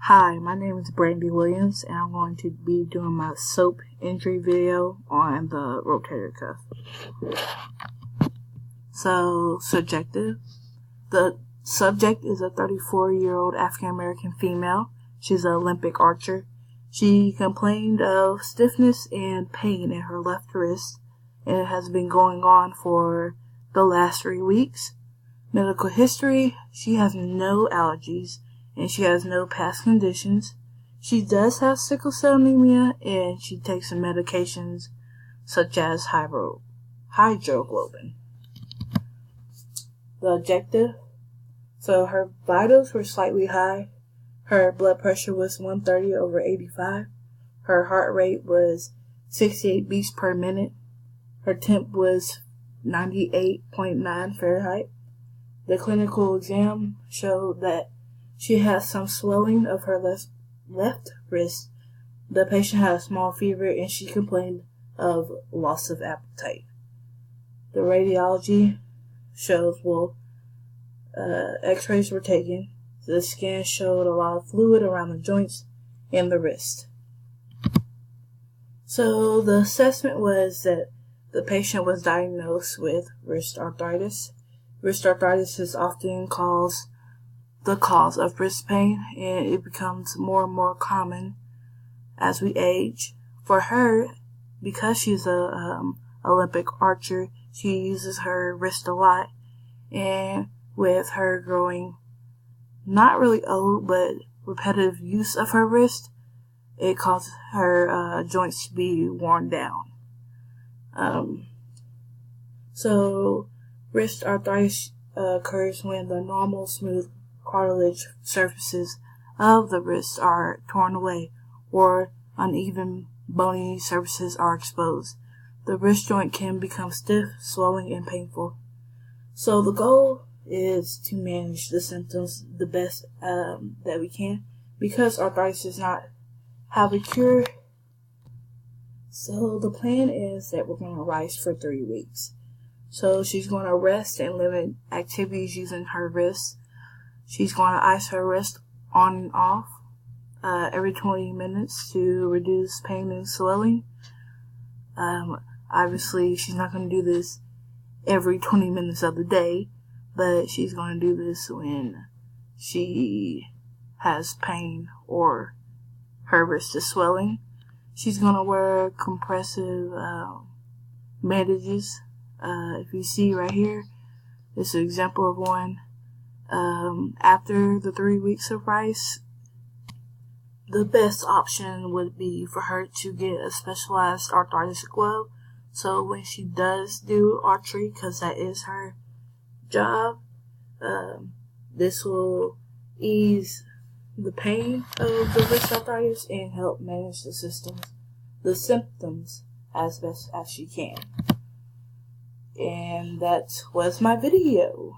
Hi, my name is Brandy Williams, and I'm going to be doing my SOAP injury video on the rotator cuff. So, subjective. The subject is a 34-year-old African-American female. She's an Olympic archer. She complained of stiffness and pain in her left wrist, and it has been going on for the last 3 weeks. Medical history: she has no allergies, and she has no past conditions. She does have sickle cell anemia, and she takes some medications such as hydroglobin. The objective: so her vitals were slightly high. Her blood pressure was 130/85. Her heart rate was 68 beats per minute. Her temp was 98.9 Fahrenheit. The clinical exam showed that she has some swelling of her left wrist. The patient had a small fever, and she complained of loss of appetite. The radiology shows, x-rays were taken. The scan showed a lot of fluid around the joints and the wrist. So the assessment was that the patient was diagnosed with wrist arthritis. Wrist arthritis is often the cause of wrist pain, and it becomes more and more common as we age. For her, because she's a Olympic archer, she uses her wrist a lot, and with her growing not really old but repetitive use of her wrist, it causes her joints to be worn down. So wrist arthritis occurs when the normal smooth cartilage surfaces of the wrist are torn away, or uneven bony surfaces are exposed. The wrist joint can become stiff, swelling, and painful. So the goal is to manage the symptoms the best that we can, because arthritis does not have a cure. So the plan is that we're going to rest for 3 weeks. So she's going to rest and limit activities using her wrist. She's going to ice her wrist on and off every 20 minutes to reduce pain and swelling. Obviously, she's not going to do this every 20 minutes of the day, but she's going to do this when she has pain or her wrist is swelling. She's going to wear compressive bandages. If you see right here, this is an example of one. After the 3 weeks of rest, the best option would be for her to get a specialized arthritis glove. So when she does do archery, because that is her job, this will ease the pain of the wrist arthritis and help manage the symptoms as best as she can. And that was my video.